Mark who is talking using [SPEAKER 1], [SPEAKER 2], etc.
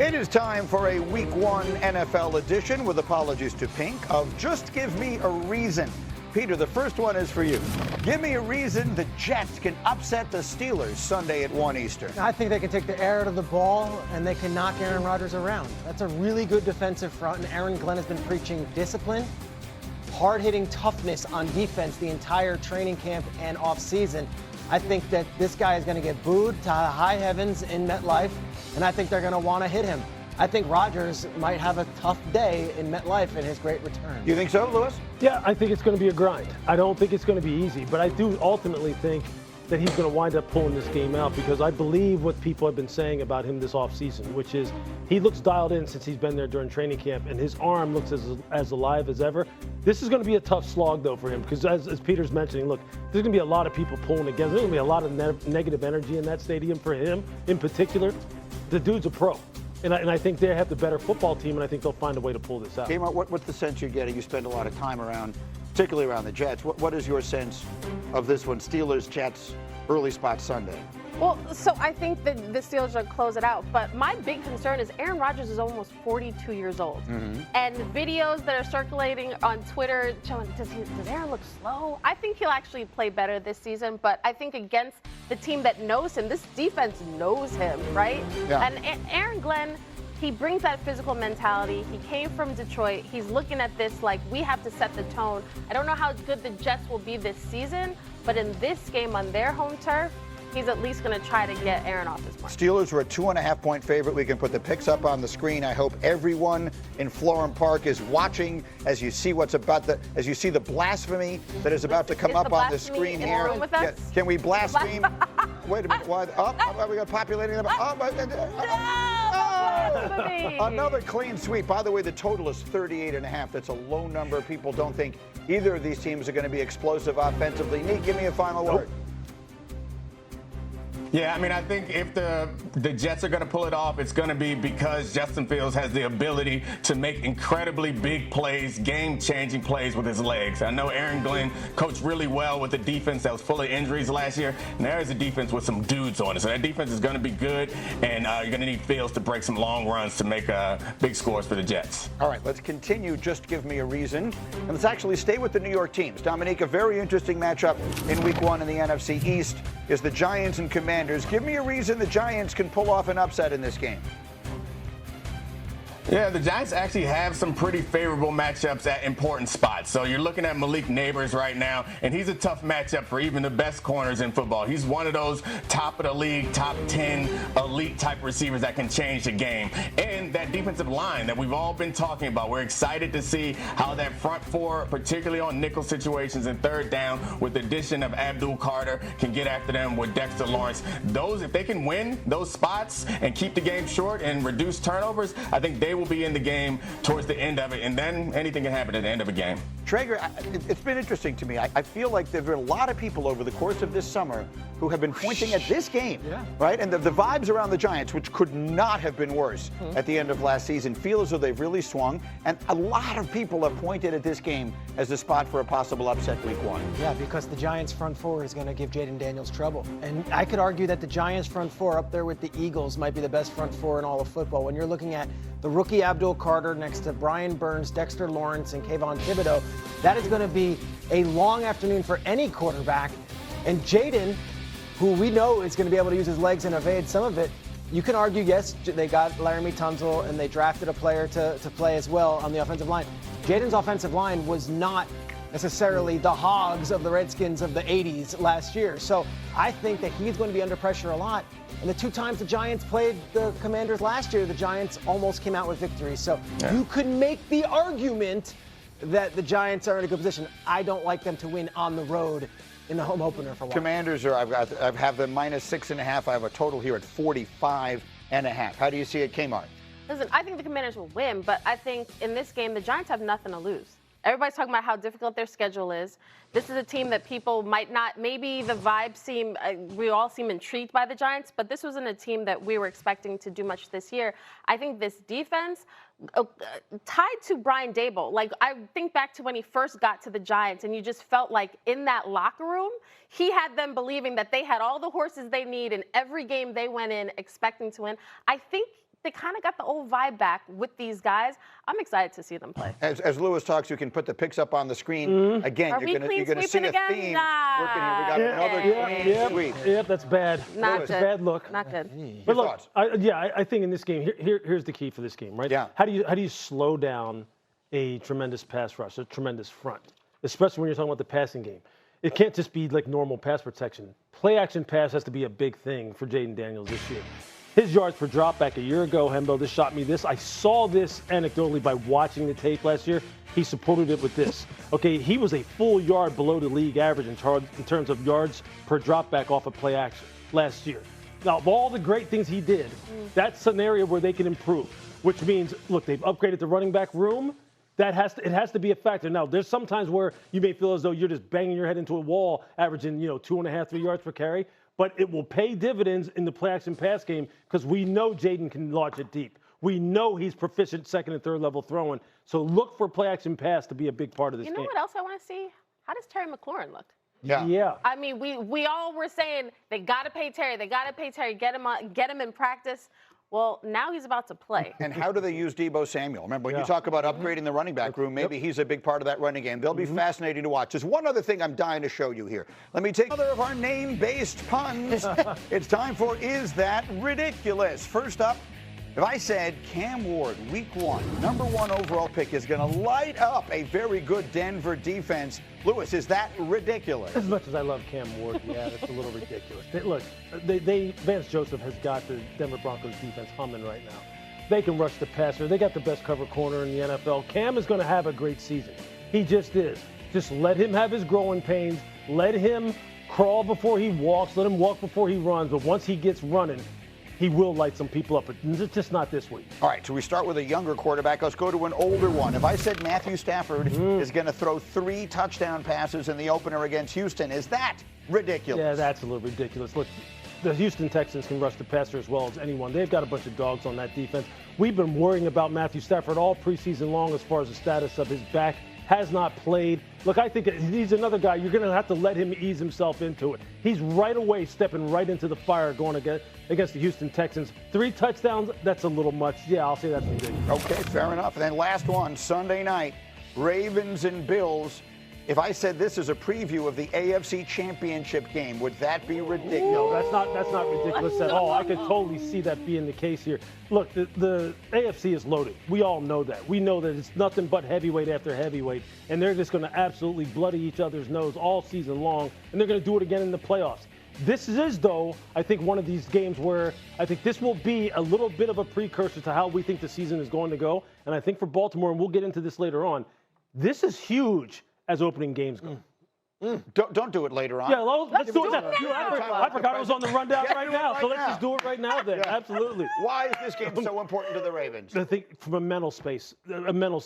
[SPEAKER 1] It is time for a Week 1 NFL edition with apologies to Pink of Just Give Me a Reason. Peter, the first one is for you. Give me a reason the Jets can upset the Steelers Sunday at 1 Eastern.
[SPEAKER 2] I think they can take the air out of the ball and they can knock Aaron Rodgers around. That's a really good defensive front, and Aaron Glenn has been preaching discipline, hard-hitting toughness on defense the entire training camp and offseason. I think that this guy is going to get booed to high heavens in MetLife, and I think they're going to want to hit him. I think Rodgers might have a tough day in MetLife in his great return.
[SPEAKER 1] You think so, Lewis?
[SPEAKER 3] Yeah, I think it's going to be a grind. I don't think it's going to be easy, but I do ultimately think that he's going to wind up pulling this game out, because I believe what people have been saying about him this offseason, which is he looks dialed in since he's been there during training camp, and his arm looks as alive as ever. This is going to be a tough slog, though, for him, because as Peter's mentioning, look, there's going to be a lot of people pulling against him. There's going to be a lot of negative energy in that stadium for him in particular. The dude's a pro. And I think they have the better football team, and I think they'll find a way to pull this out.
[SPEAKER 1] Kmart, what's the sense you're getting? You spend a lot of time around, particularly around the Jets. What is your sense of this one? Steelers, Jets, early spot Sunday.
[SPEAKER 4] Well, so I think that the Steelers will close it out. But my big concern is Aaron Rodgers is almost 42 years old. Mm-hmm. And videos that are circulating on Twitter showing, does Aaron look slow? I think he'll actually play better this season. But I think against the team that knows him, this defense knows him, right?
[SPEAKER 1] Yeah.
[SPEAKER 4] And Aaron Glenn, he brings that physical mentality. He came from Detroit. He's looking at this like we have to set the tone. I don't know how good the Jets will be this season, but in this game on their home turf, he's at least going to try to get Aaron off his mark.
[SPEAKER 1] Steelers were a 2.5-point favorite. We can put the picks up on the screen. I hope everyone in Florham Park is watching as you see as you see the blasphemy that is about to come up on the screen here.
[SPEAKER 4] Yeah,
[SPEAKER 1] can we blaspheme? Wait a minute. What? We got populating them. Another clean sweep. By the way, the total is 38.5. That's a low number. People don't think either of these teams are going to be explosive offensively. Neat, give me a final word.
[SPEAKER 5] Yeah, I mean, I think if the Jets are going to pull it off, it's going to be because Justin Fields has the ability to make incredibly big plays, game-changing plays with his legs. I know Aaron Glenn coached really well with a defense that was full of injuries last year, and there is a defense with some dudes on it. So that defense is going to be good, and you're going to need Fields to break some long runs to make big scores for the Jets.
[SPEAKER 1] All right, let's continue. Just give me a reason. And let's actually stay with the New York teams. Dominique, a very interesting matchup in Week 1 in the NFC East is the Giants and Commanders. Give me a reason the Giants can pull off an upset in this game.
[SPEAKER 5] Yeah, the Giants actually have some pretty favorable matchups at important spots. So you're looking at Malik Neighbors right now, and he's a tough matchup for even the best corners in football. He's one of those top of the league, top 10 elite type receivers that can change the game. And that defensive line that we've all been talking about, we're excited to see how that front four, particularly on nickel situations and third down, with the addition of Abdul Carter, can get after them with Dexter Lawrence. Those, if they can win those spots and keep the game short and reduce turnovers, I think they will be in the game towards the end of it, and then anything can happen at the end of a game.
[SPEAKER 1] Traeger, it's been interesting to me. I feel like there have been a lot of people over the course of this summer who have been pointing at this game, right? And the vibes around the Giants, which could not have been worse at the end of last season, feel as though they've really swung. And a lot of people have pointed at this game as a spot for a possible upset Week 1.
[SPEAKER 2] Yeah, because the Giants front four is going to give Jayden Daniels trouble. And I could argue that the Giants front four up there with the Eagles might be the best front four in all of football. When you're looking at the rookie Abdul Carter next to Brian Burns, Dexter Lawrence, and Kayvon Thibodeau, that is going to be a long afternoon for any quarterback. And Jayden, who we know is going to be able to use his legs and evade some of it, you can argue, yes, they got Laramie Tunsil and they drafted a player to play as well on the offensive line. Jayden's offensive line was not necessarily the Hogs of the Redskins of the 80s last year. So I think that he's going to be under pressure a lot. And the two times the Giants played the Commanders last year, the Giants almost came out with victory. So you could make the argument that the Giants are in a good position. I don't like them to win on the road in the home opener for a while.
[SPEAKER 1] Commanders are, I have them -6.5. I have a total here at 45.5. How do you see it, Kmart?
[SPEAKER 4] Listen, I think the Commanders will win, but I think in this game, the Giants have nothing to lose. Everybody's talking about how difficult their schedule is. This is a team that people might not, maybe the vibes seem, we all seem intrigued by the Giants, but this wasn't a team that we were expecting to do much this year. I think this defense, tied to Brian Daboll, like I think back to when he first got to the Giants and you just felt like in that locker room, he had them believing that they had all the horses they need in every game they went in expecting to win. I think they kind of got the old vibe back with these guys. I'm excited to see them play.
[SPEAKER 1] As Lewis talks, you can put the picks up on the screen. Again, you're going to see a theme working here. We got another clean sweep.
[SPEAKER 3] Yep, that's bad.
[SPEAKER 4] Not
[SPEAKER 3] That's
[SPEAKER 4] good.
[SPEAKER 3] a bad look.
[SPEAKER 4] Not good.
[SPEAKER 3] But look, I think in this game, here's the key for this game, right?
[SPEAKER 1] Yeah.
[SPEAKER 3] How do you slow down a tremendous pass rush, a tremendous front, especially when you're talking about the passing game? It can't just be like normal pass protection. Play action pass has to be a big thing for Jayden Daniels this year. His yards per dropback a year ago, Hembo, this shot me this. I saw this anecdotally by watching the tape last year. He supported it with this. Okay, he was a full yard below the league average in terms of yards per dropback off of play action last year. Now, of all the great things he did, that's an area where they can improve, which means, look, they've upgraded the running back room. It has to be a factor. Now, there's some times where you may feel as though you're just banging your head into a wall, averaging 2.5, 3 yards per carry. But it will pay dividends in the play-action pass game because we know Jayden can launch it deep. We know he's proficient second and third level throwing. So look for play-action pass to be a big part of this game.
[SPEAKER 4] You know what else I want to see? How does Terry McLaurin look?
[SPEAKER 1] Yeah.
[SPEAKER 4] I mean, we all were saying they got to pay Terry. They got to pay Terry. Get him in practice. Well, now he's about to play.
[SPEAKER 1] And how do they use Deebo Samuel? Remember, when you talk about upgrading the running back room, maybe he's a big part of that running game. They'll be fascinating to watch. There's one other thing I'm dying to show you here. Let me take another of our name-based puns. It's time for Is That Ridiculous? First up, if I said Cam Ward, week 1, #1 overall pick, is going to light up a very good Denver defense. Lewis, is that ridiculous?
[SPEAKER 3] As much as I love Cam Ward, yeah, that's a little ridiculous. Vance Joseph has got the Denver Broncos defense humming right now. They can rush the passer. They got the best cover corner in the NFL. Cam is going to have a great season. He just is. Just let him have his growing pains. Let him crawl before he walks. Let him walk before he runs. But once he gets running, he will light some people up, but it's just not this week.
[SPEAKER 1] All right, so we start with a younger quarterback. Let's go to an older one. If I said Matthew Stafford is going to throw 3 touchdown passes in the opener against Houston, is that ridiculous?
[SPEAKER 3] Yeah, that's a little ridiculous. Look, the Houston Texans can rush the passer as well as anyone. They've got a bunch of dogs on that defense. We've been worrying about Matthew Stafford all preseason long as far as the status of his back. Has not played. Look, I think he's another guy. You're going to have to let him ease himself into it. He's right away stepping right into the fire going against the Houston Texans. 3 touchdowns, that's a little much. Yeah, I'll say that's ridiculous.
[SPEAKER 1] Okay, fair enough. And then last one, Sunday night, Ravens and Bills. If I said this is a preview of the AFC Championship game, would that be ridiculous?
[SPEAKER 3] No, that's not ridiculous at all. I could totally see that being the case here. Look, the AFC is loaded. We all know that. We know that it's nothing but heavyweight after heavyweight, and they're just going to absolutely bloody each other's nose all season long, and they're going to do it again in the playoffs. This is, though, I think one of these games where I think this will be a little bit of a precursor to how we think the season is going to go, and I think for Baltimore, and we'll get into this later on, this is huge as opening games go.
[SPEAKER 1] Don't do it later on.
[SPEAKER 3] Yeah, let's do it now.
[SPEAKER 1] I
[SPEAKER 3] forgot it was on the rundown right now, so let's
[SPEAKER 1] now.
[SPEAKER 3] just do it right now then.
[SPEAKER 1] Yeah.
[SPEAKER 3] Absolutely.
[SPEAKER 1] Why is this game so important to the Ravens?
[SPEAKER 3] I think from a mental standpoint,